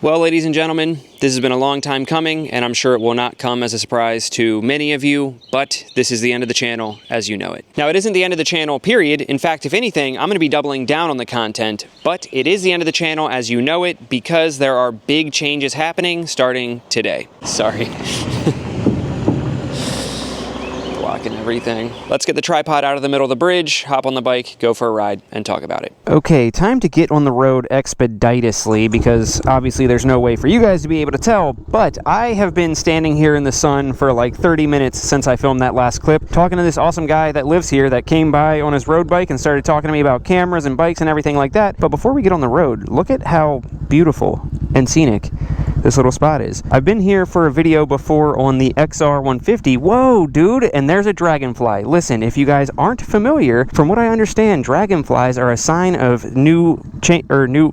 Well, ladies and gentlemen, this has been a long time coming, and I'm sure it will not come as a surprise to many of you, but this is the end of the channel as you know it. Now, it isn't the end of the channel, period. In fact, if anything, I'm going to be doubling down on the content, but it is the end of the channel as you know it because there are big changes happening starting today. Sorry. And everything. Let's get the tripod out of the middle of the bridge, hop on the bike, go for a ride, and talk about it. Okay, time to get on the road expeditiously because obviously there's no way for you guys to be able to tell, but I have been standing here in the sun for like 30 minutes since I filmed that last clip, talking to this awesome guy that lives here that came by on his road bike and started talking to me about cameras and bikes and everything like that. But before we get on the road, look at how beautiful and scenic this little spot is. I've been here for a video before on the XR150. Whoa, dude, and there's a dragonfly. Listen, if you guys aren't familiar, from what I understand, dragonflies are a sign of new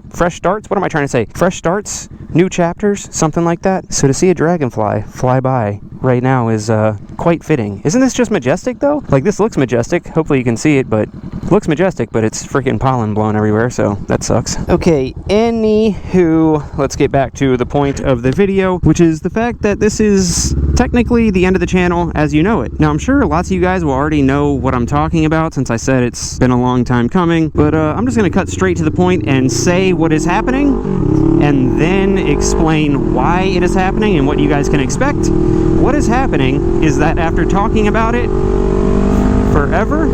fresh starts. What am I trying to say? Fresh starts, new chapters, something like that. So to see a dragonfly fly by right now is quite fitting. Isn't this just majestic though? Like, this looks majestic. Hopefully you can see it, but looks majestic, but it's freaking pollen blown everywhere, so that sucks. Okay, anywho, let's get back to the point of the video, which is the fact that this is technically the end of the channel as you know it. Now, I'm sure lots of you guys will already know what I'm talking about since I said it's been a long time coming, but I'm just going to cut straight to the point and say what is happening and then explain why it is happening and what you guys can expect. What is happening is that after talking about it forever,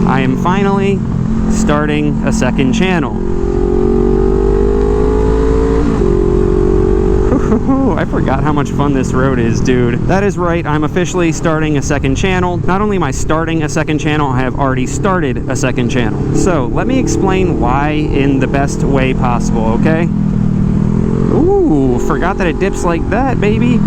I am finally starting a second channel. I forgot how much fun this road is, dude. That is right, I'm officially starting a second channel. Not only am I starting a second channel, I have already started a second channel. So, let me explain why in the best way possible, okay? Ooh, forgot that it dips like that, baby.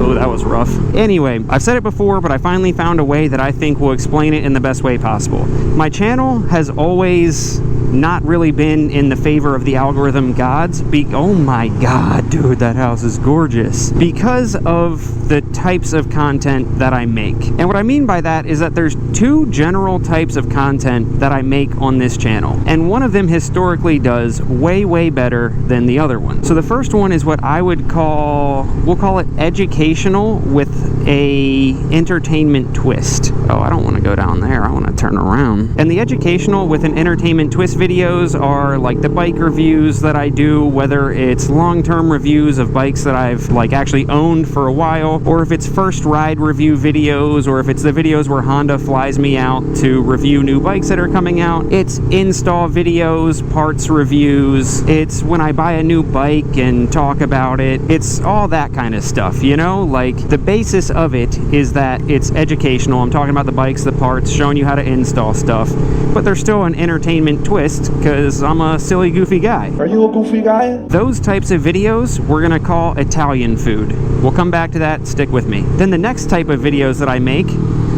Oh, that was rough. Anyway, I've said it before, but I finally found a way that I think will explain it in the best way possible. My channel has always not really been in the favor of the algorithm gods. Oh my god, dude, that house is gorgeous. Because of the types of content that I make. And what I mean by that is that there's two general types of content that I make on this channel. And one of them historically does way, way better than the other one. So the first one is what I would call, we'll call it educational with a entertainment twist. Oh, I don't want to go down there. I want to turn around. And the educational with an entertainment twist videos are like the bike reviews that I do, whether it's long-term reviews of bikes that I've like actually owned for a while, or if it's first ride review videos, or if it's the videos where Honda flies me out to review new bikes that are coming out. It's install videos, parts reviews, it's when I buy a new bike and talk about it. It's all that kind of stuff, you know? Like, the basis of it is that it's educational. I'm talking about the bikes, the parts, showing you how to install stuff, but there's still an entertainment twist because I'm a silly, goofy guy. Are you a goofy guy? Those types of videos we're gonna call Italian food. We'll come back to that, stick with me. Then the next type of videos that I make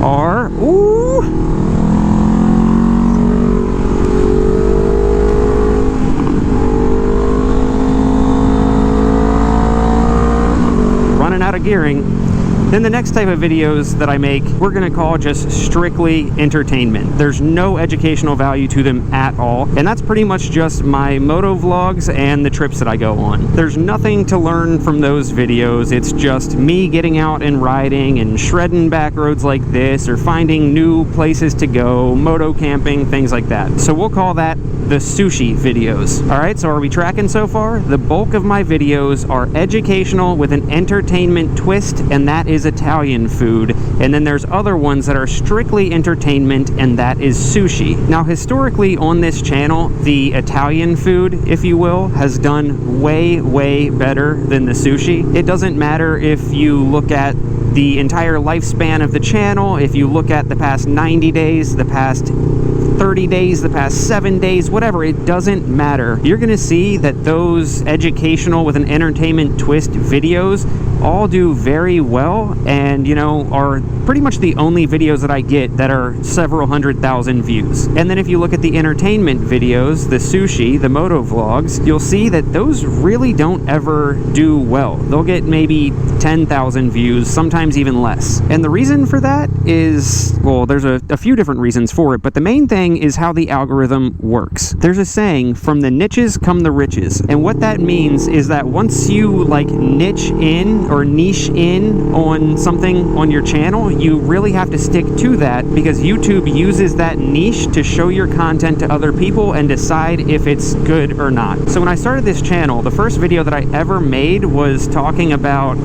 are, running out of gearing. Then the next type of videos that I make, we're gonna call just strictly entertainment. There's no educational value to them at all. And that's pretty much just my moto vlogs and the trips that I go on. There's nothing to learn from those videos. It's just me getting out and riding and shredding back roads like this, or finding new places to go, moto camping, things like that. So we'll call that the sushi videos. All right, so are we tracking so far? The bulk of my videos are educational with an entertainment twist, and that is Italian food. And then there's other ones that are strictly entertainment, and that is sushi. Now, historically on this channel, the Italian food, if you will, has done way, way better than the sushi. It doesn't matter if you look at the entire lifespan of the channel, if you look at the past 90 days, the past 30 days, the past 7 days, whatever, it doesn't matter. You're gonna see that those educational with an entertainment twist videos all do very well and, you know, are pretty much the only videos that I get that are several 100,000 views. And then if you look at the entertainment videos, the sushi, the moto vlogs, you'll see that those really don't ever do well. They'll get maybe 10,000 views, sometimes even less. And the reason for that is, well, there's a few different reasons for it, but the main thing is how the algorithm works. There's a saying, from the niches come the riches. And what that means is that once you like niche in on something on your channel, you really have to stick to that because YouTube uses that niche to show your content to other people and decide if it's good or not. So when I started this channel, the first video that I ever made was talking about...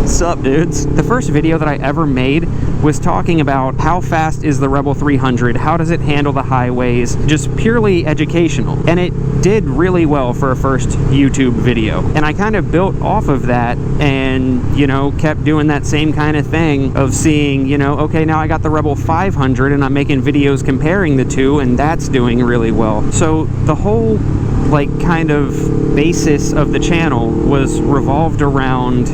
What's up, dudes? The first video that I ever made was talking about how fast is the Rebel 300, how does it handle the highways, just purely educational. And it did really well for a first YouTube video. And I kind of built off of that and, you know, kept doing that same kind of thing of seeing, you know, okay, now I got the Rebel 500 and I'm making videos comparing the two and that's doing really well. So the whole like kind of basis of the channel was revolved around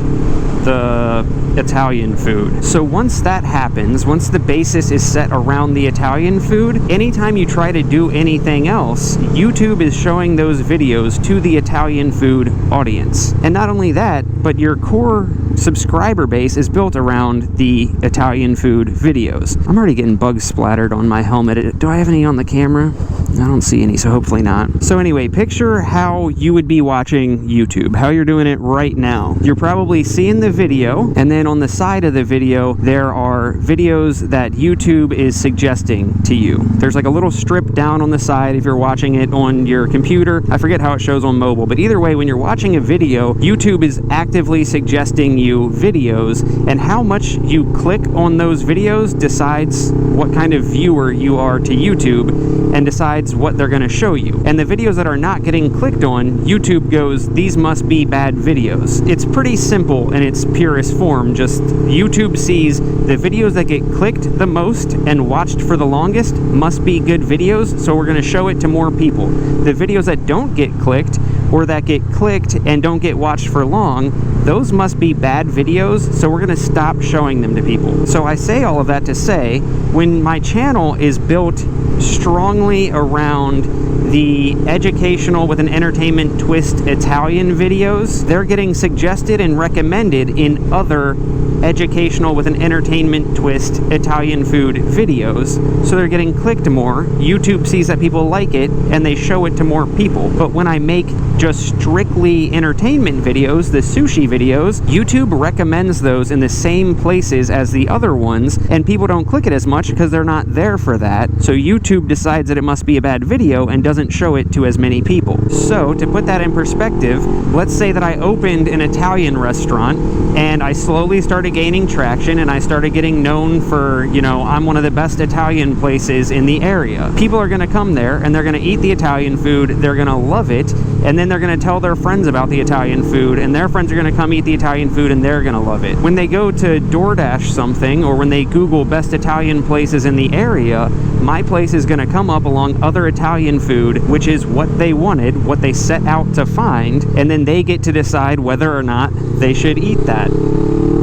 the Italian food. So once that happens, once the basis is set around the Italian food, anytime you try to do anything else, YouTube is showing those videos to the Italian food audience. And not only that, but your core subscriber base is built around the Italian food videos. I'm already getting bugs splattered on my helmet. Do I have any on the camera? I don't see any, so hopefully not. So anyway, picture how you would be watching YouTube, how you're doing it right now. You're probably seeing the video, and then on the side of the video, there are videos that YouTube is suggesting to you. There's like a little strip down on the side if you're watching it on your computer. I forget how it shows on mobile, but either way, when you're watching a video, YouTube is actively suggesting you videos, and how much you click on those videos decides what kind of viewer you are to YouTube and decides what they're going to show you. And the videos that are not getting clicked on, YouTube goes, these must be bad videos. It's pretty simple in its purest form. Just YouTube sees the videos that get clicked the most and watched for the longest must be good videos, so we're going to show it to more people. The videos that don't get clicked or that get clicked and don't get watched for long, those must be bad videos, so we're going to stop showing them to people. So I say all of that to say, when my channel is built strongly around the educational with an entertainment twist Italian videos, they're getting suggested and recommended in other educational with an entertainment twist Italian food videos, so they're getting clicked more. YouTube sees that people like it and they show it to more people. But when I make just strictly entertainment videos, the sushi videos, YouTube recommends those in the same places as the other ones, and people don't click it as much because they're not there for that. So YouTube decides that it must be a bad video and doesn't show it to as many people. So to put that in perspective, let's say that I opened an Italian restaurant and I slowly started gaining traction and I started getting known for, you know, I'm one of the best Italian places in the area. People are going to come there and they're going to eat the Italian food, they're going to love it, and then they're going to tell their friends about the Italian food, and their friends are going to come eat the Italian food and they're going to love it. When they go to DoorDash something, or when they Google best Italian places in the area, my place is going to come up along other Italian food, which is what they wanted, what they set out to find, and then they get to decide whether or not they should eat that.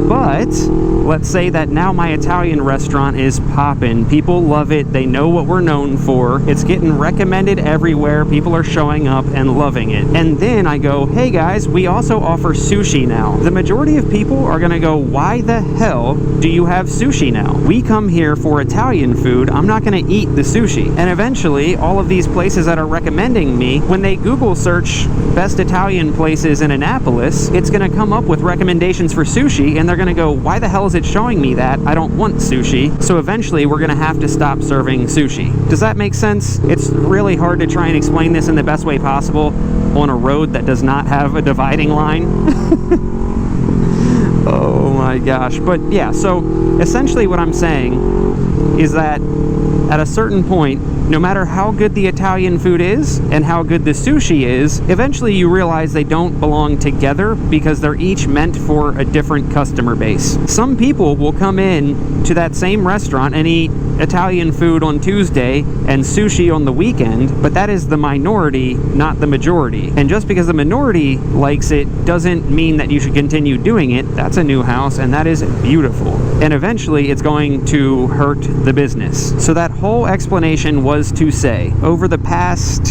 But let's say that now my Italian restaurant is poppin'. People love it. They know what we're known for. It's getting recommended everywhere. People are showing up and loving it. And then I go, hey guys, we also offer sushi now. The majority of people are going to go, why the hell do you have sushi now? We come here for Italian food. I'm not going to eat the sushi. And eventually, all of these places that are recommending me, when they Google search best Italian places in Annapolis, it's going to come up with recommendations for sushi, and they're going to go, why the hell is it showing me that? I don't want sushi. So eventually we're going to have to stop serving sushi. Does that make sense? It's really hard to try and explain this in the best way possible on a road that does not have a dividing line. Oh my gosh. But yeah, so essentially what I'm saying is that at a certain point, no matter how good the Italian food is and how good the sushi is, eventually you realize they don't belong together because they're each meant for a different customer base. Some people will come in to that same restaurant and eat Italian food on Tuesday and sushi on the weekend, but that is the minority, not the majority. And just because the minority likes it doesn't mean that you should continue doing it. That's a new house, and that is beautiful. And eventually it's going to hurt the business. So that whole explanation was to say, over the past,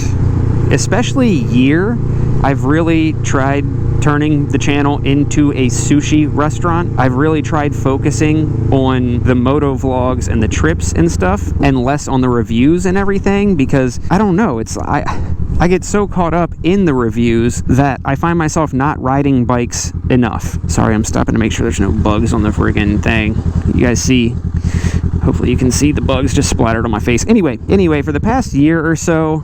especially year, I've really tried turning the channel into a sushi restaurant. I've really tried focusing on the moto vlogs and the trips and stuff, and less on the reviews and everything, because I don't know, I get so caught up in the reviews that I find myself not riding bikes enough. Sorry, I'm stopping to make sure there's no bugs on the friggin' thing. You guys see? Hopefully you can see the bugs just splattered on my face. Anyway, for the past year or so,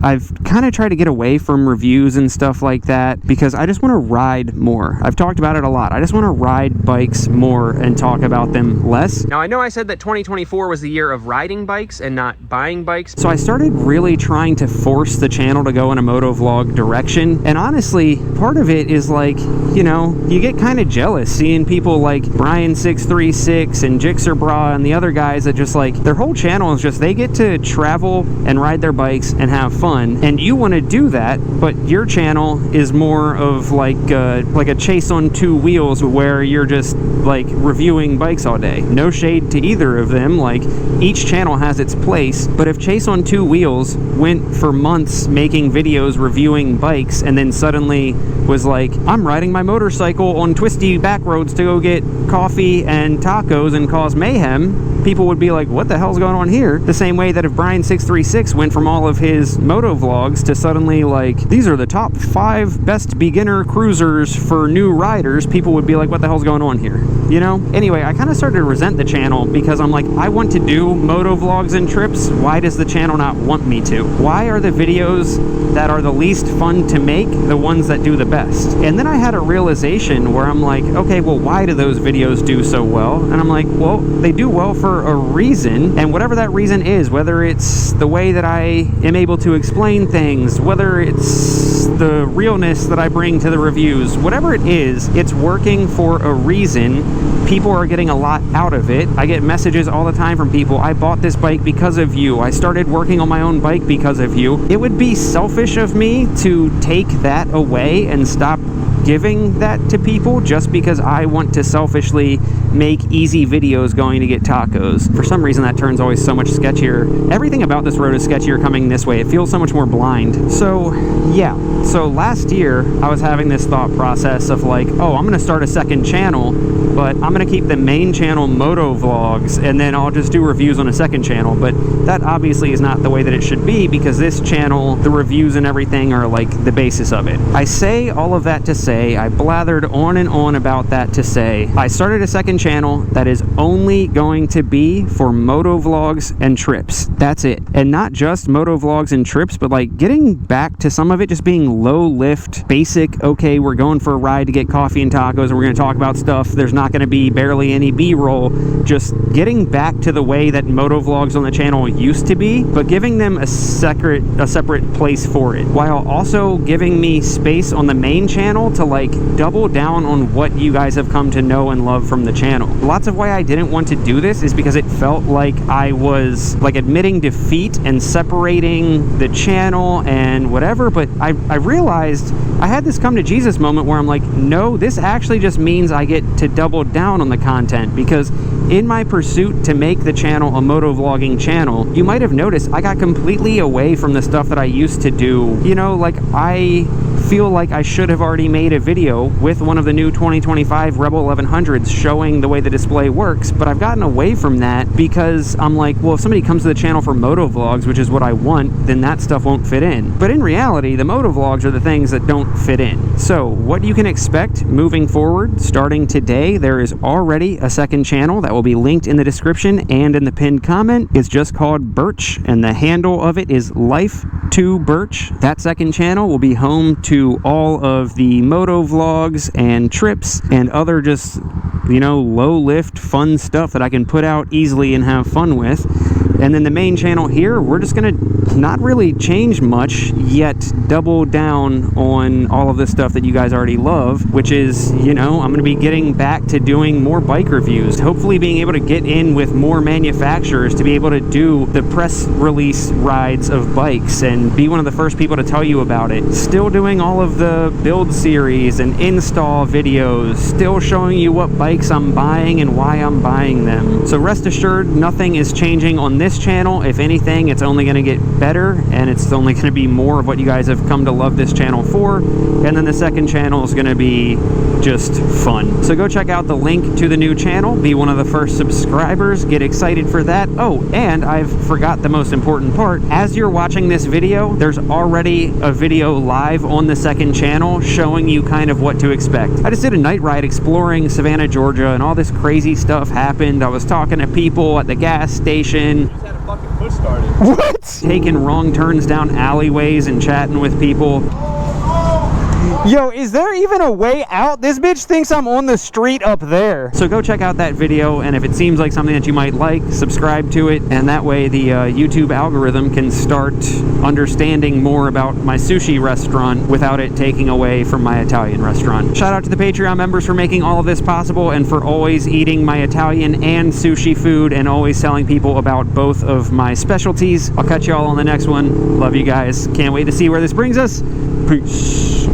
I've kind of tried to get away from reviews and stuff like that because I just want to ride more. I've talked about it a lot. I just want to ride bikes more and talk about them less. Now, I know I said that 2024 was the year of riding bikes and not buying bikes, so I started really trying to force the channel to go in a motovlog direction. And honestly, part of it is like, you know, you get kind of jealous seeing people like Brian636 and Jixerbra and the other guys that just like, their whole channel is just, they get to travel and ride their bikes and have fun, and you want to do that, but your channel is more of like a chase on two wheels where you're just like reviewing bikes all day. No shade to either of them, like each channel has its place, but if Chase on Two Wheels went for months making videos reviewing bikes and then suddenly was like, I'm riding my motorcycle on twisty back roads to go get coffee and tacos and cause mayhem, people would be like, what the hell's going on here? The same way that if Brian636 went from all of his moto vlogs to suddenly like, these are the top 5 best beginner cruisers for new riders, people would be like, what the hell's going on here? You know? Anyway, I kind of started to resent the channel because I'm like, I want to do moto vlogs and trips. Why does the channel not want me to? Why are the videos that are the least fun to make the ones that do the best? And then I had a realization where I'm like, okay, well, why do those videos do so well? And I'm like, well, they do well for a reason, and whatever that reason is, whether it's the way that I am able to explain things, whether it's the realness that I bring to the reviews, whatever it is, it's working for a reason. People are getting a lot out of it. I get messages all the time from people, I bought this bike because of you. I started working on my own bike because of you. It would be selfish of me to take that away and stop giving that to people just because I want to selfishly make easy videos going to get tacos. For some reason that turns always so much sketchier. Everything about this road is sketchier coming this way. It feels so much more blind. So yeah, so last year I was having this thought process of like, oh, I'm gonna start a second channel, but I'm gonna keep the main channel moto vlogs and then I'll just do reviews on a second channel. But that obviously is not the way that it should be, because this channel, the reviews and everything are like the basis of it. I say all of that to say, I blathered on and on about that to say, I started a second channel that is only going to be for moto vlogs and trips. That's it. And not just moto vlogs and trips, but like getting back to some of it just being low lift, basic, okay, we're going for a ride to get coffee and tacos and we're going to talk about stuff. There's not going to be barely any B-roll. Just getting back to the way that moto vlogs on the channel used to be, but giving them a separate place for it, while also giving me space on the main channel to like double down on what you guys have come to know and love from the channel. Lots of why I didn't want to do this is because it felt like I was like admitting defeat and separating the channel and whatever, but I realized I had this come to Jesus moment where I'm like, no, this actually just means I get to double down on the content, because in my pursuit to make the channel a motovlogging channel, you might have noticed I got completely away from the stuff that I used to do. You know, like I feel like I should have already made a video with one of the new 2025 Rebel 1100s showing the way the display works, but I've gotten away from that because I'm like, well, if somebody comes to the channel for motovlogs, which is what I want, then that stuff won't fit in. But in reality, the motovlogs are the things that don't fit in. So what you can expect moving forward, starting today, there is already a second channel that will be linked in the description and in the pinned comment. It's just called Birch, and the handle of it is LifeOfBurch. That second channel will be home to all of the moto vlogs and trips and other just, you know, low lift fun stuff that I can put out easily and have fun with. And then the main channel here, we're just gonna not really change much, yet double down on all of this stuff that you guys already love, which is, you know, I'm gonna be getting back to doing more bike reviews, hopefully being able to get in with more manufacturers to be able to do the press release rides of bikes and be one of the first people to tell you about it. Still doing all of the build series and install videos, still showing you what bikes I'm buying and why I'm buying them. So rest assured, nothing is changing on this channel. If anything, it's only going to get better, and it's only going to be more of what you guys have come to love this channel for. And then the second channel is going to be just fun. So go check out the link to the new channel, be one of the first subscribers, get excited for that. Oh, and I've forgot the most important part. As you're watching this video, there's already a video live on the second channel showing you kind of what to expect. I just did a night ride exploring Savannah, Georgia, and all this crazy stuff happened. I was talking to people at the gas station. Just had a fucking push started. What? Taking wrong turns down alleyways and chatting with people. Yo, is there even a way out? This bitch thinks I'm on the street up there. So go check out that video, and if it seems like something that you might like, subscribe to it, and that way the YouTube algorithm can start understanding more about my sushi restaurant without it taking away from my Italian restaurant. Shout out to the Patreon members for making all of this possible and for always eating my Italian and sushi food and always telling people about both of my specialties. I'll catch you all on the next one. Love you guys. Can't wait to see where this brings us. Peace.